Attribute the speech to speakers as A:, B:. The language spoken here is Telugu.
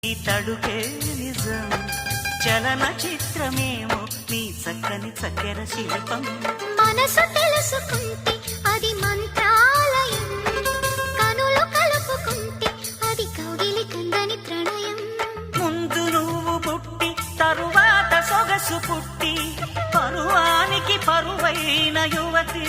A: ఈ తడుకే నిజం చలన చిత్రమేమో నీ చక్కని చక్కెర శిల్పం
B: మనసు తెలుసుకుంటే అది మంత్రాలయం కనులు కలుపుకుంటే అది కౌగిలి కందని ప్రణయం
A: ముందు నువ్వు పుట్టి తరువాత సొగసు పుట్టి పరువానికి పరువైన యువతి